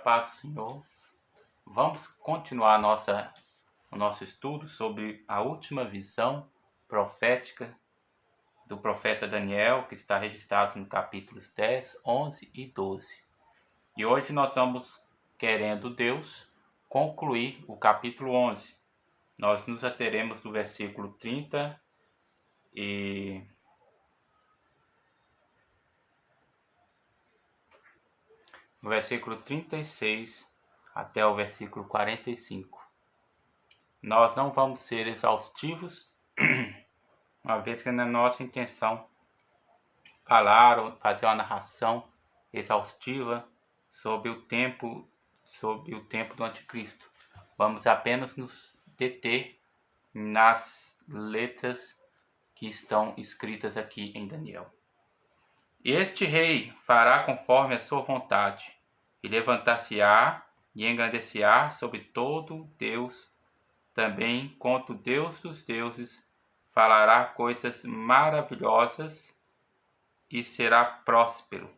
paz do Senhor. Vamos continuar o nosso estudo sobre a última visão profética do profeta Daniel, que está registrado no capítulos 10, 11 e 12. E hoje nós vamos, querendo Deus, concluir o capítulo 11. Nós nos ateremos do versículo 30 e no versículo 36 até o versículo 45. Nós não vamos ser exaustivos, uma vez que não é nossa intenção falar ou fazer uma narração exaustiva sobre o tempo do anticristo. Vamos apenas nos deter nas letras que estão escritas aqui em Daniel. Este rei fará conforme a sua vontade, e levantar-se-á e engrandecer-á sobre todo Deus, também contra o Deus dos deuses, falará coisas maravilhosas e será próspero,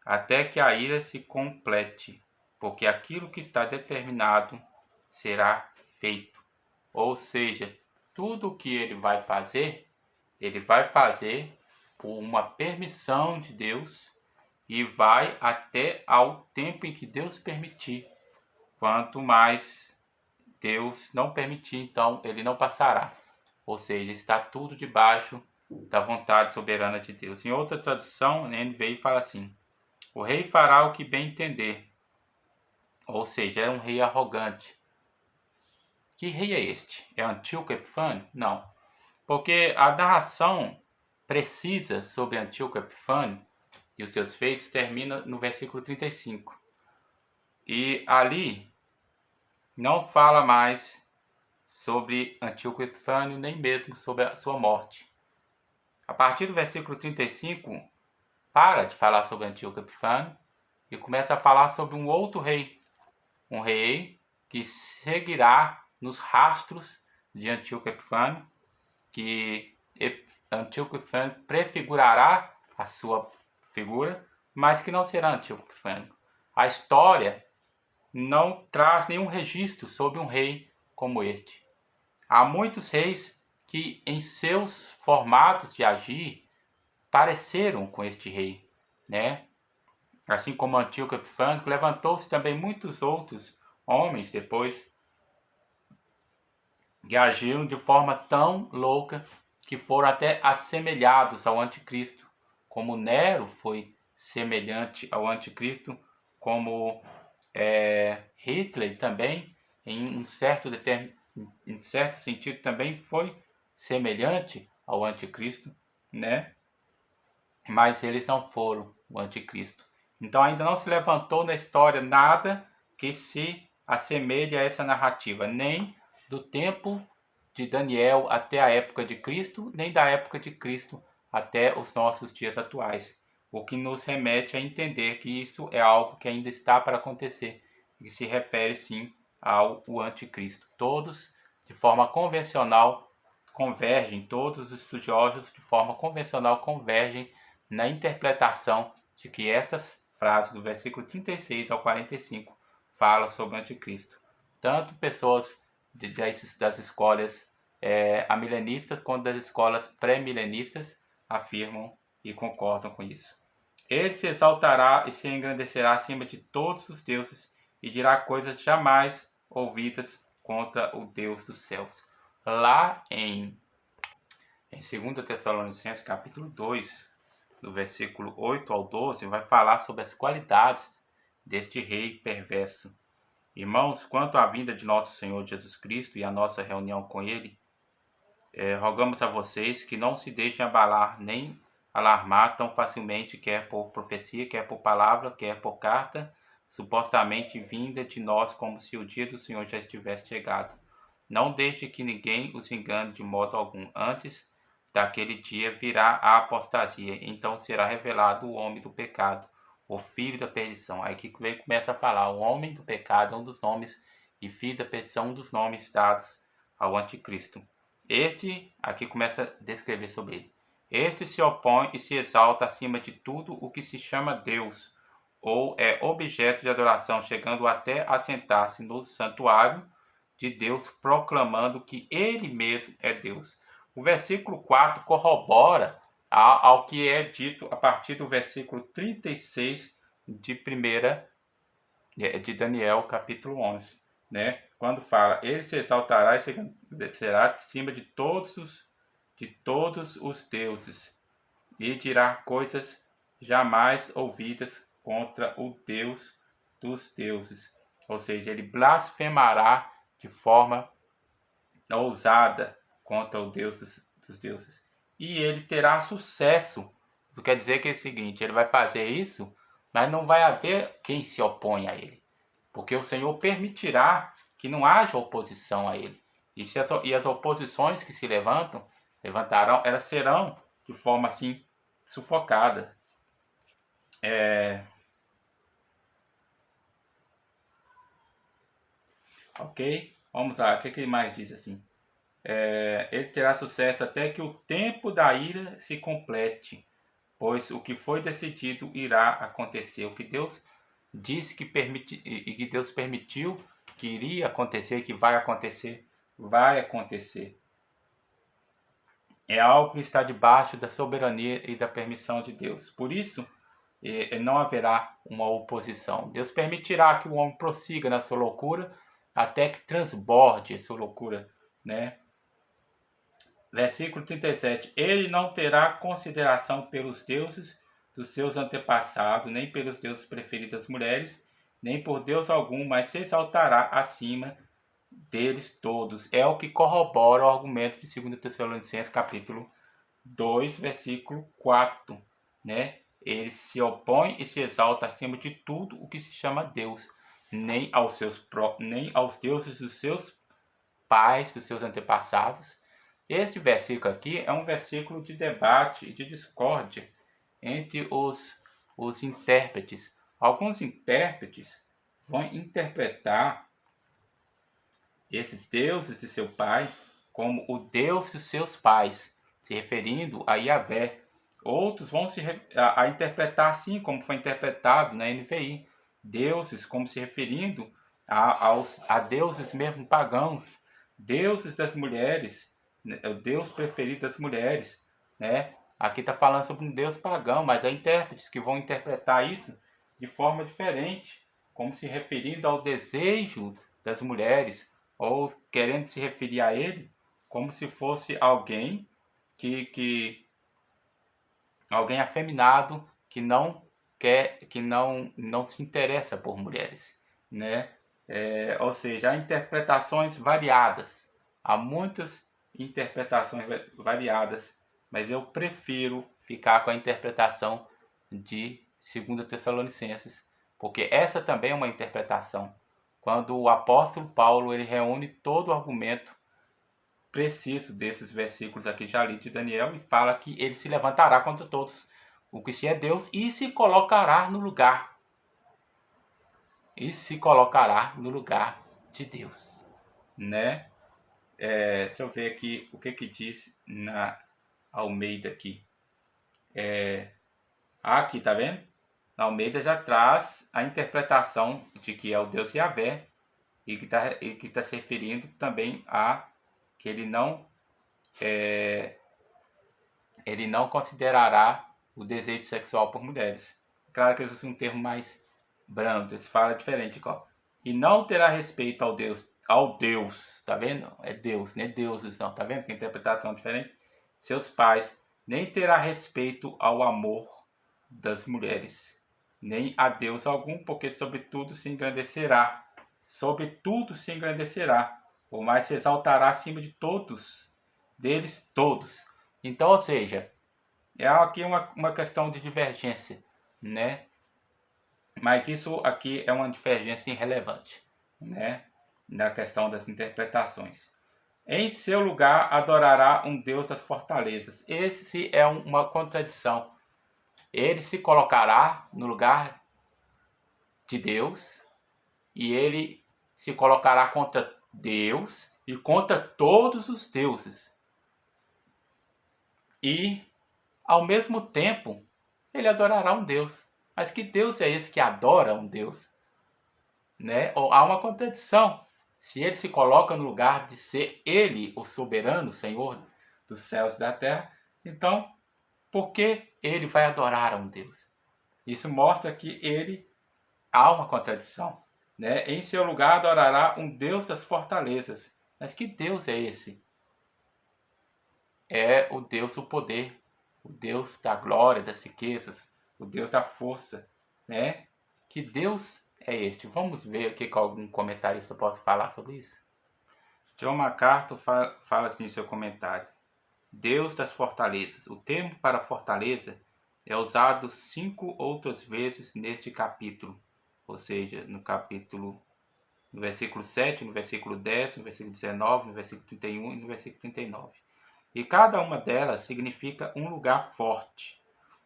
até que a ira se complete, porque aquilo que está determinado será feito. Ou seja, tudo o que ele vai fazer por uma permissão de Deus e vai até ao tempo em que Deus permitir. Quanto mais Deus não permitir, então ele não passará. Ou seja, está tudo debaixo da vontade soberana de Deus. Em outra tradução, NVI fala assim: o rei fará o que bem entender. Ou seja, era um rei arrogante. Que rei é este? É Antíoco Epifânio? Não. Porque a narração precisa sobre Antíoco Epifânio e os seus feitos termina no versículo 35. E ali não fala mais sobre Antíoco Epifânio, nem mesmo sobre a sua morte. A partir do versículo 35, para de falar sobre Antíoco Epifânio e começa a falar sobre um outro rei. Um rei que seguirá nos rastros de Antíoco Epifânio, que Antíoco Epifânio prefigurará a sua figura, mas que não será Antíoco Epifânio. A história não traz nenhum registro sobre um rei como este. Há muitos reis que, em seus formatos de agir, pareceram com este rei, né? Assim como Antíoco Epifânio, levantou-se também muitos outros homens depois que agiram de forma tão louca que foram até assemelhados ao anticristo, como Nero foi semelhante ao anticristo, como Hitler também, em certo sentido, também foi semelhante ao anticristo, né? Mas eles não foram o anticristo. Então ainda não se levantou na história nada que se assemelhe a essa narrativa, nem do tempo de Daniel até a época de Cristo, nem da época de Cristo até os nossos dias atuais. O que nos remete a entender que isso é algo que ainda está para acontecer, e que se refere sim ao anticristo. Todos, de forma convencional, convergem, todos os estudiosos de forma convencional convergem na interpretação de que estas frases do versículo 36 ao 45 falam sobre o anticristo. Tanto pessoas das escolas amilenistas quanto das escolas pré-milenistas afirmam e concordam com isso. Ele se exaltará e se engrandecerá acima de todos os deuses e dirá coisas jamais ouvidas contra o Deus dos céus. Lá em 2 Tessalonicenses capítulo 2, do versículo 8 ao 12, vai falar sobre as qualidades deste rei perverso. Irmãos, quanto à vinda de nosso Senhor Jesus Cristo e a nossa reunião com Ele, rogamos a vocês que não se deixem abalar nem alarmar tão facilmente, quer por profecia, quer por palavra, quer por carta, supostamente vinda de nós, como se o dia do Senhor já estivesse chegado. Não deixe que ninguém os engane de modo algum. Antes daquele dia virá a apostasia, então será revelado o homem do pecado, o filho da perdição. Aí que começa a falar, o homem do pecado é um dos nomes, e filho da perdição um dos nomes dados ao anticristo. Este aqui começa a descrever sobre ele. Este se opõe e se exalta acima de tudo o que se chama Deus, ou é objeto de adoração, chegando até a sentar-se no santuário de Deus, proclamando que ele mesmo é Deus. O versículo 4 corrobora ao que é dito a partir do versículo 36 de Daniel, capítulo 11, né? Quando fala, ele se exaltará e será acima de todos os deuses, e dirá coisas jamais ouvidas contra o Deus dos deuses. Ou seja, ele blasfemará de forma ousada contra o Deus dos deuses. E ele terá sucesso. Isso quer dizer que é o seguinte, ele vai fazer isso, mas não vai haver quem se opõe a ele. Porque o Senhor permitirá que não haja oposição a ele. E as oposições que se levantarão, elas serão de forma assim sufocada. Ok? Vamos lá, o que ele mais diz assim? Ele terá sucesso até que o tempo da ira se complete, pois o que foi decidido irá acontecer. O que Deus disse que que Deus permitiu que iria acontecer, que vai acontecer, vai acontecer. É algo que está debaixo da soberania e da permissão de Deus. Por isso, não haverá uma oposição. Deus permitirá que o homem prossiga na sua loucura até que transborde a sua loucura, né? Versículo 37. Ele não terá consideração pelos deuses dos seus antepassados, nem pelos deuses preferidos das mulheres, nem por Deus algum, mas se exaltará acima deles todos. É o que corrobora o argumento de 2 Tessalonicenses, capítulo 2, versículo 4, né? Ele se opõe e se exalta acima de tudo o que se chama Deus, nem aos deuses dos seus pais, dos seus antepassados. Este versículo aqui é um versículo de debate e de discórdia entre os intérpretes. Alguns intérpretes vão interpretar esses deuses de seu pai como o Deus dos seus pais, se referindo a Yahvé. Outros vão a interpretar assim como foi interpretado na NVI, deuses como se referindo a deuses mesmo pagãos, deuses das mulheres, né, o Deus preferido das mulheres, né? Aqui está falando sobre um Deus pagão, mas há intérpretes que vão interpretar isso de forma diferente, como se referindo ao desejo das mulheres, ou querendo se referir a ele como se fosse alguém alguém afeminado que não quer, que não se interessa por mulheres, né? Ou seja, há interpretações variadas, há muitas interpretações variadas, mas eu prefiro ficar com a interpretação de 2 Tessalonicenses, porque essa também é uma interpretação. Quando o apóstolo Paulo ele reúne todo o argumento preciso desses versículos aqui já li de Daniel e fala que ele se levantará contra todos o que se é Deus e se colocará no lugar. E se colocará no lugar de Deus, né? Deixa eu ver aqui o que diz na Almeida aqui. Aqui, tá vendo? Na Almeida já traz a interpretação de que é o Deus Yahvé e que tá se referindo também a que ele não considerará o desejo sexual por mulheres. Claro que eles usam um termo mais brando, eles falam diferente, ó. E não terá respeito ao Deus, tá vendo? É Deus, não é deuses não, tá vendo? Que interpretação é diferente. Seus pais, nem terá respeito ao amor das mulheres, nem a Deus algum, porque sobretudo se engrandecerá, por mais se exaltará acima de todos, deles todos. Então, ou seja, é aqui uma questão de divergência, né? Mas isso aqui é uma divergência irrelevante, né? Na questão das interpretações. Em seu lugar adorará um Deus das fortalezas. Esse é uma contradição. Ele se colocará no lugar de Deus e ele se colocará contra Deus e contra todos os deuses. E ao mesmo tempo, ele adorará um Deus. Mas que Deus é esse que adora um Deus? Né? Ou há uma contradição. Se ele se coloca no lugar de ser ele o soberano, Senhor dos céus e da terra, então por que ele vai adorar a um Deus? Isso mostra que ele há uma contradição. Né? Em seu lugar adorará um Deus das fortalezas. Mas que Deus é esse? É o Deus do poder, o Deus da glória, das riquezas, o Deus da força. Né? Que Deus é este? Vamos ver o que algum comentarista pode falar sobre isso. John MacArthur fala assim em seu comentário: Deus das fortalezas. O termo para fortaleza é usado 5 outras vezes neste capítulo, ou seja, no versículo 7, no versículo 10, no versículo 19, no versículo 31 e no versículo 39. E cada uma delas significa um lugar forte.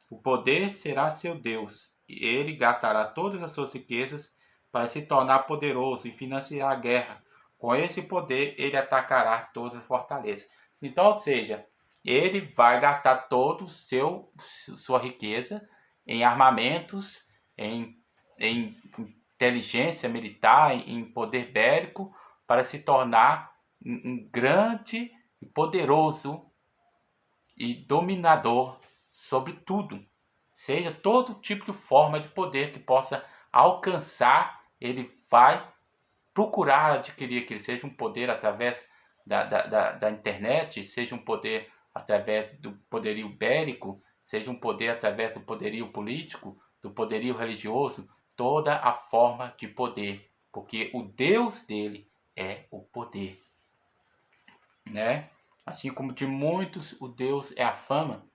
O poder será seu Deus, e ele gastará todas as suas riquezas para se tornar poderoso e financiar a guerra. Com esse poder, ele atacará todas as fortalezas. Então, ou seja, ele vai gastar toda sua riqueza em armamentos, em inteligência militar, em poder bélico, para se tornar um grande e poderoso e dominador sobre tudo. Seja todo tipo de forma de poder que possa alcançar, ele vai procurar adquirir aquilo, seja um poder através da internet, seja um poder através do poderio bélico, seja um poder através do poderio político, do poderio religioso, toda a forma de poder, porque o Deus dele é o poder, né? Assim como de muitos o Deus é a fama,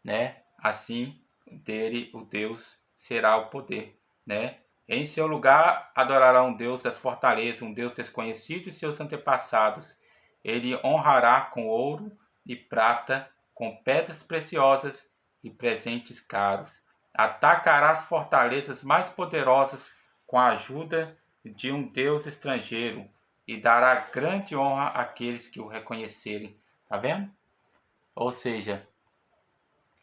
né? Assim dele o Deus será o poder, né? Em seu lugar adorará um Deus das fortalezas, um Deus desconhecido de seus antepassados. Ele honrará com ouro e prata, com pedras preciosas e presentes caros. Atacará as fortalezas mais poderosas com a ajuda de um Deus estrangeiro e dará grande honra àqueles que o reconhecerem. Tá vendo? Ou seja,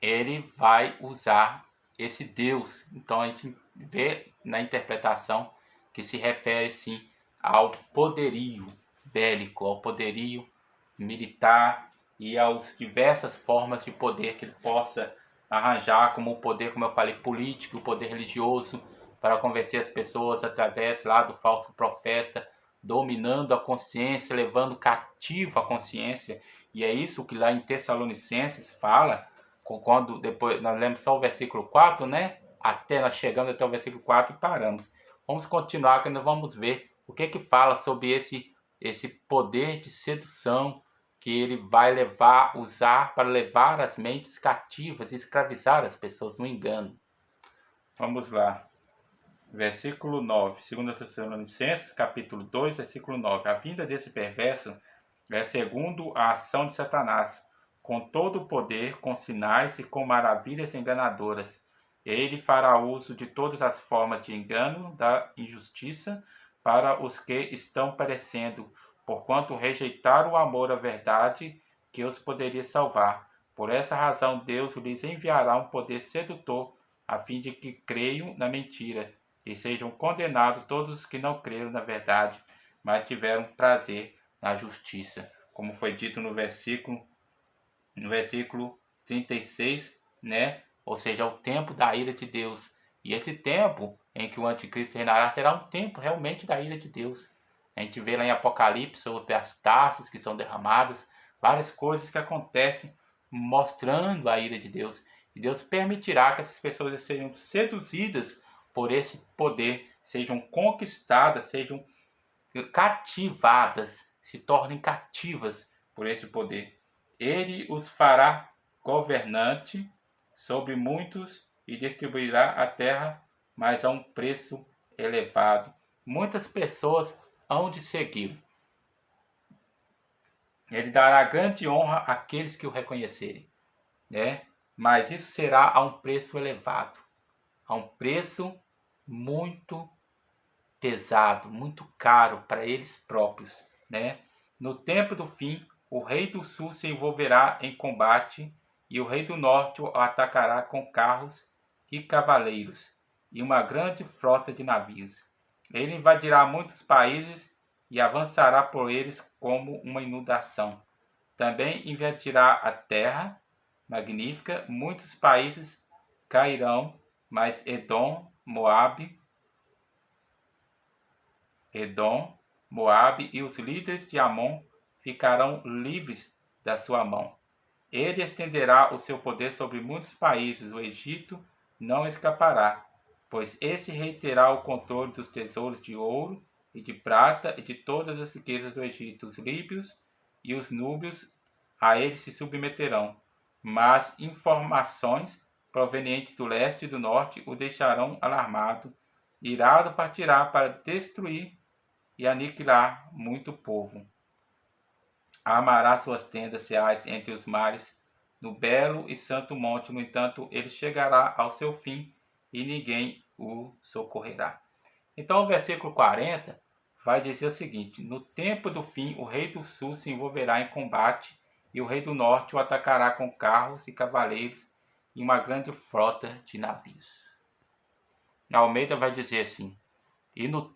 ele vai usar esse Deus. Então a gente vê na interpretação que se refere sim ao poderio bélico, ao poderio militar e às diversas formas de poder que ele possa arranjar, como o poder, como eu falei, político, o poder religioso, para convencer as pessoas através lá do falso profeta, dominando a consciência, levando cativo a consciência. E é isso que lá em Tessalonicenses fala, quando depois nós lemos só o versículo 4, né? Até nós chegamos até o versículo 4 e paramos. Vamos continuar que nós vamos ver o que fala sobre esse poder de sedução que ele vai usar para levar as mentes cativas e escravizar as pessoas no engano. Vamos lá. Versículo 9, 2 Tessalonicenses, capítulo 2, versículo 9. A vinda desse perverso é segundo a ação de Satanás, com todo o poder, com sinais e com maravilhas enganadoras. Ele fará uso de todas as formas de engano, da injustiça, para os que estão perecendo, porquanto rejeitaram o amor à verdade que os poderia salvar. Por essa razão, Deus lhes enviará um poder sedutor, a fim de que creiam na mentira, e sejam condenados todos os que não creram na verdade, mas tiveram prazer na justiça, como foi dito no versículo 36, né? Ou seja, o tempo da ira de Deus. E esse tempo em que o anticristo reinará será um tempo realmente da ira de Deus. A gente vê lá em Apocalipse sobre as taças que são derramadas, várias coisas que acontecem mostrando a ira de Deus. E Deus permitirá que essas pessoas sejam seduzidas por esse poder, sejam conquistadas, sejam cativadas, se tornem cativas por esse poder. Ele os fará governante sobre muitos e distribuirá a terra, mas a um preço elevado. Muitas pessoas hão de segui-lo. Ele dará grande honra àqueles que o reconhecerem, né? Mas isso será a um preço elevado, a um preço muito pesado, muito caro para eles próprios, né? No tempo do fim, o rei do sul se envolverá em combate e o rei do norte o atacará com carros e cavaleiros, e uma grande frota de navios. Ele invadirá muitos países e avançará por eles como uma inundação. Também invadirá a terra magnífica, muitos países cairão, mas Edom, Moabe e os líderes de Amon ficarão livres da sua mão. Ele estenderá o seu poder sobre muitos países, o Egito não escapará, pois esse rei terá o controle dos tesouros de ouro e de prata e de todas as riquezas do Egito. Os líbios e os núbios a ele se submeterão, mas informações provenientes do leste e do norte o deixarão alarmado. Irado partirá para destruir e aniquilar muito povo. Amará suas tendas reais entre os mares, no belo e santo monte. No entanto, ele chegará ao seu fim e ninguém o socorrerá. Então, o versículo 40 vai dizer o seguinte: no tempo do fim, o rei do sul se envolverá em combate e o rei do norte o atacará com carros e cavaleiros e uma grande frota de navios. Almeida vai dizer assim: e no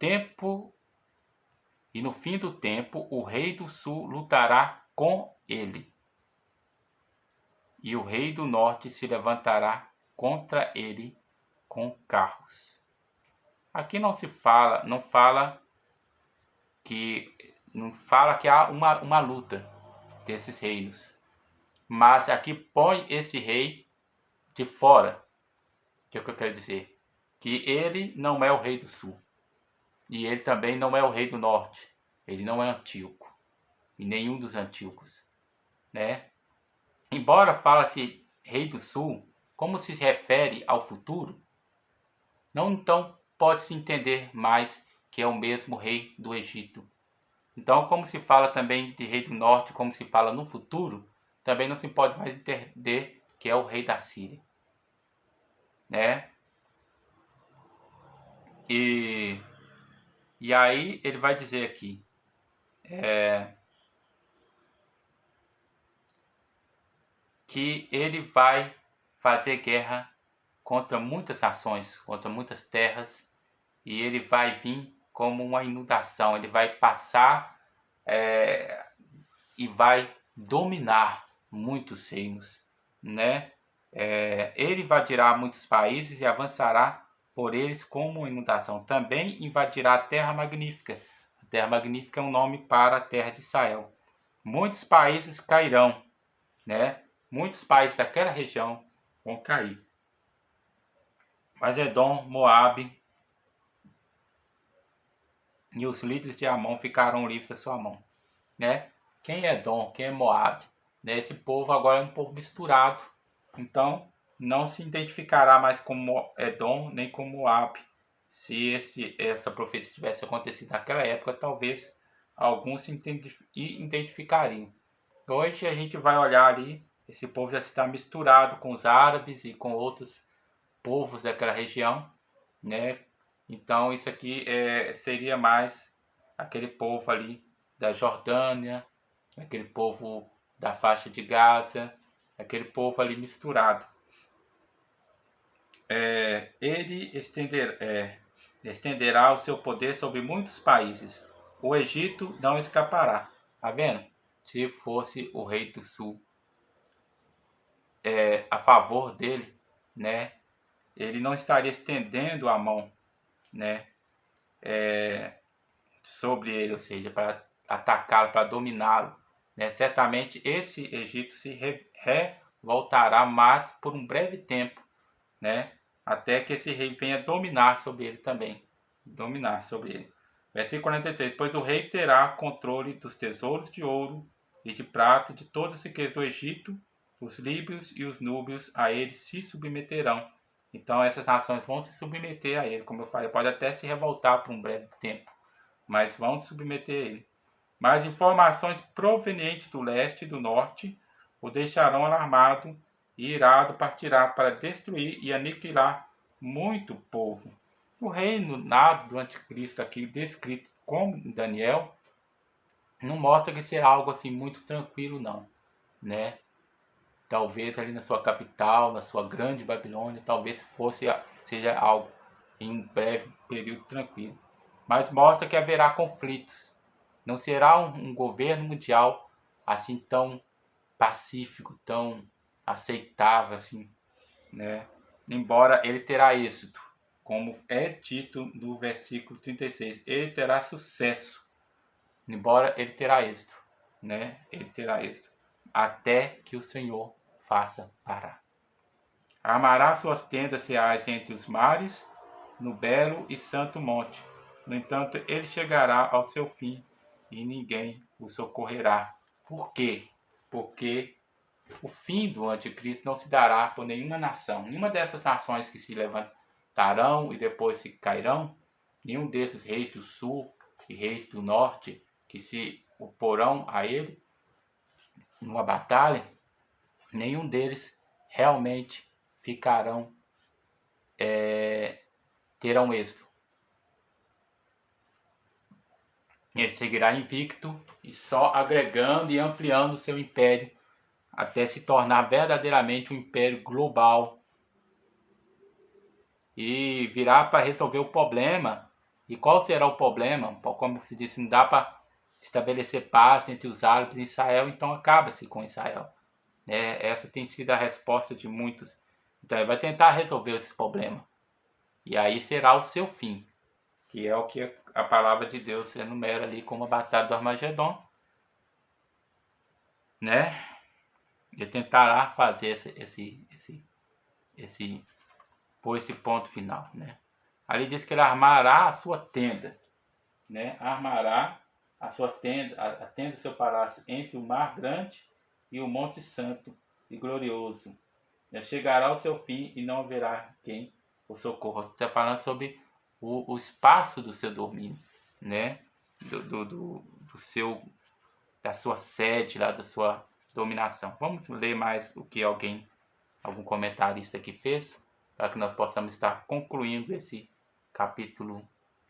fim do tempo, o rei do sul lutará com ele, e o rei do norte se levantará contra ele com carros. Aqui não fala que há uma luta desses reinos, mas aqui põe esse rei de fora. Que é o que eu quero dizer? Que ele não é o rei do sul. E ele também não é o rei do norte. Ele não é Antíoco. E nenhum dos Antíocos. Né? Embora fala-se rei do sul, como se refere ao futuro, não então pode-se entender mais que é o mesmo rei do Egito. Então, como se fala também de rei do norte, como se fala no futuro, também não se pode mais entender que é o rei da Síria. Né? E aí ele vai dizer aqui, que ele vai fazer guerra contra muitas nações, contra muitas terras, e ele vai vir como uma inundação, ele vai passar e vai dominar muitos reinos, né? Ele invadirá muitos países e avançará por eles como uma inundação. Também invadirá a Terra Magnífica. A Terra Magnífica é um nome para a Terra de Israel. Muitos países cairão, né? Muitos países daquela região vão cair. Mas Edom, Moabe e os líderes de Amon ficarão livres da sua mão, né? Quem é Edom? Quem é Moabe? Né? Esse povo agora é um povo misturado. Então, não se identificará mais como Edom nem como Moabe. Se essa profecia tivesse acontecido naquela época, talvez alguns se identificariam. Hoje a gente vai olhar ali, esse povo já está misturado com os árabes e com outros povos daquela região, né? Então isso aqui seria mais aquele povo ali da Jordânia, aquele povo da faixa de Gaza, aquele povo ali misturado. Ele estenderá o seu poder sobre muitos países. O Egito não escapará. Tá vendo? Se fosse o rei do sul a favor dele, né? Ele não estaria estendendo a mão, né? Sobre ele, ou seja, para atacá-lo, para dominá-lo. Né? Certamente esse Egito se revoltará, mas por um breve tempo, né? Até que esse rei venha dominar sobre ele também. Dominar sobre ele. Versículo 43. Pois o rei terá controle dos tesouros de ouro e de prata, de todas as riquezas do Egito. Os líbios e os núbios a ele se submeterão. Então essas nações vão se submeter a ele. Como eu falei, pode até se revoltar por um breve tempo, mas vão se submeter a ele. Mas informações provenientes do leste e do norte o deixarão alarmado, e irado partirá para destruir e aniquilar muito povo. O reinado do anticristo aqui descrito como Daniel não mostra que será algo assim muito tranquilo não, né? talvez ali na sua capital, na sua grande Babilônia, talvez seja algo em um breve período tranquilo. Mas mostra que haverá conflitos. Não será um governo mundial assim tão pacífico, tão aceitável assim, né? Embora ele terá êxito, como é dito no versículo 36, ele terá sucesso, embora ele terá êxito, né? Ele terá êxito, até que o Senhor faça parar. Armará suas tendas reais entre os mares, no belo e santo monte. No entanto, ele chegará ao seu fim e ninguém o socorrerá. Por quê? Porque o fim do anticristo não se dará por nenhuma nação. Nenhuma dessas nações que se levantarão e depois se cairão, nenhum desses reis do sul e reis do norte que se oporão a ele numa batalha, nenhum deles realmente ficarão, terão êxito. Ele seguirá invicto e só agregando e ampliando seu império até se tornar verdadeiramente um império global e virá para resolver o problema. E qual será o problema? Como se disse, não dá para estabelecer paz entre os árabes e Israel, então acaba-se com Israel. Essa tem sido a resposta de muitos. Então ele vai tentar resolver esse problema. E aí será o seu fim, que é o que a palavra de Deus enumera ali como a batalha do Armagedon, né? Ele tentará fazer por esse ponto final, né? Ali diz que ele armará a sua tenda, né? Armará as suas tendas, a tenda do seu palácio entre o mar grande e o monte santo e glorioso. Chegará ao seu fim e não haverá quem o socorra. Está falando sobre o espaço do seu domínio, né? Da sua sede, lá, da sua dominação. Vamos ler mais o que algum comentarista aqui fez, para que nós possamos estar concluindo esse capítulo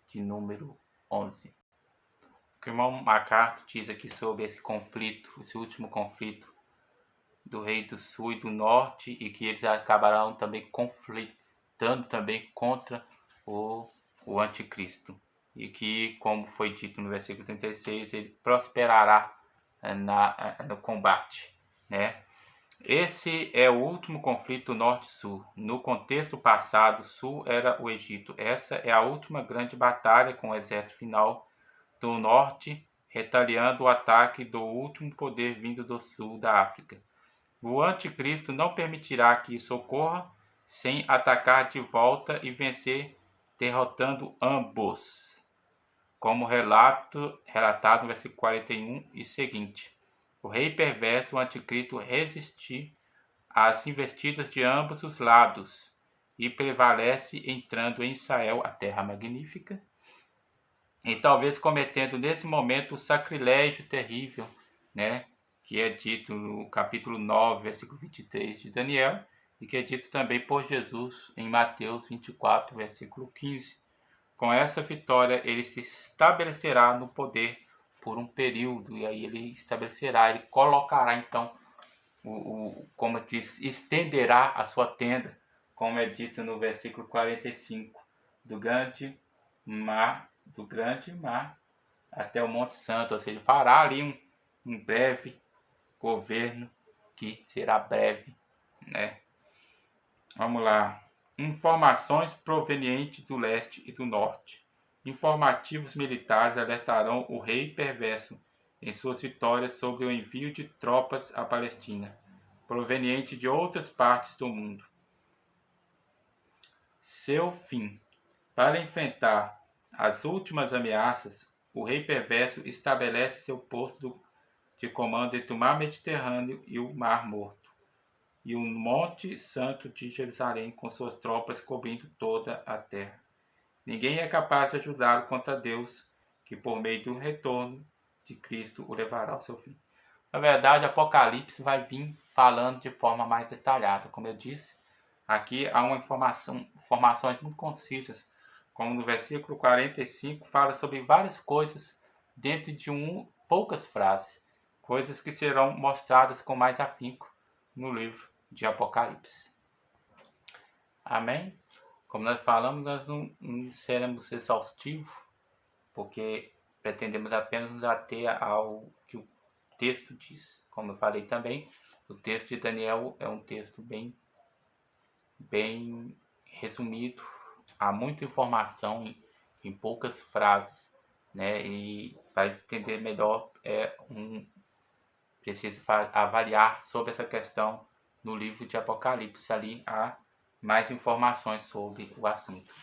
de número 11. O que o irmão MacArthur diz aqui sobre esse conflito, esse último conflito do rei do sul e do norte, e que eles acabarão também conflitando também contra o anticristo. E que, como foi dito no versículo 36, ele prosperará no combate, né? Esse é o último conflito norte-sul. No contexto passado, sul era o Egito. Essa é a última grande batalha com o exército final do norte, retaliando o ataque do último poder vindo do sul da África. O anticristo não permitirá que isso ocorra sem atacar de volta e vencer, derrotando ambos, como relatado no versículo 41 e seguinte. O rei perverso, o anticristo, resistir às investidas de ambos os lados e prevalece entrando em Israel, a terra magnífica, e talvez cometendo nesse momento o sacrilégio terrível, né, que é dito no capítulo 9, versículo 23 de Daniel, e que é dito também por Jesus em Mateus 24, versículo 15. Com essa vitória, ele se estabelecerá no poder por um período, e aí ele estabelecerá, ele colocará então, como diz, estenderá a sua tenda, como é dito no versículo 45, do grande mar até o Monte Santo, ou seja, fará ali um breve governo que será breve, né? Vamos lá. Informações provenientes do leste e do norte. Informativos militares alertarão o rei perverso em suas vitórias sobre o envio de tropas à Palestina, proveniente de outras partes do mundo. Seu fim. Para enfrentar as últimas ameaças, o rei perverso estabelece seu posto de comando entre o mar Mediterrâneo e o Mar Morto, e o Monte Santo de Jerusalém com suas tropas cobrindo toda a terra. Ninguém é capaz de ajudá-lo contra Deus, que por meio do retorno de Cristo o levará ao seu fim. Na verdade, Apocalipse vai vir falando de forma mais detalhada. Como eu disse, aqui há informações muito concisas, como no versículo 45 fala sobre várias coisas dentro de poucas frases, coisas que serão mostradas com mais afinco no livro de Apocalipse. Amém? Como nós falamos, nós não seremos exaustivos, porque pretendemos apenas nos ater ao que o texto diz. Como eu falei também, o texto de Daniel é um texto bem resumido, há muita informação em poucas frases, né? E para entender melhor precisa avaliar sobre essa questão no livro de Apocalipse. Ali há mais informações sobre o assunto.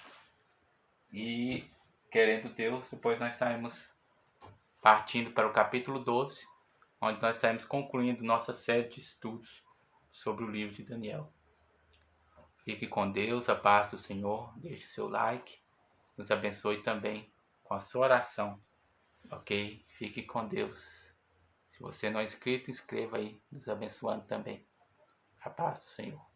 E, querendo Deus, depois nós estaremos partindo para o capítulo 12, onde nós estaremos concluindo nossa série de estudos sobre o livro de Daniel. Fique com Deus, a paz do Senhor, deixe seu like, nos abençoe também com a sua oração, ok? Fique com Deus. Se você não é inscrito, inscreva aí, nos abençoando também. A paz do Senhor.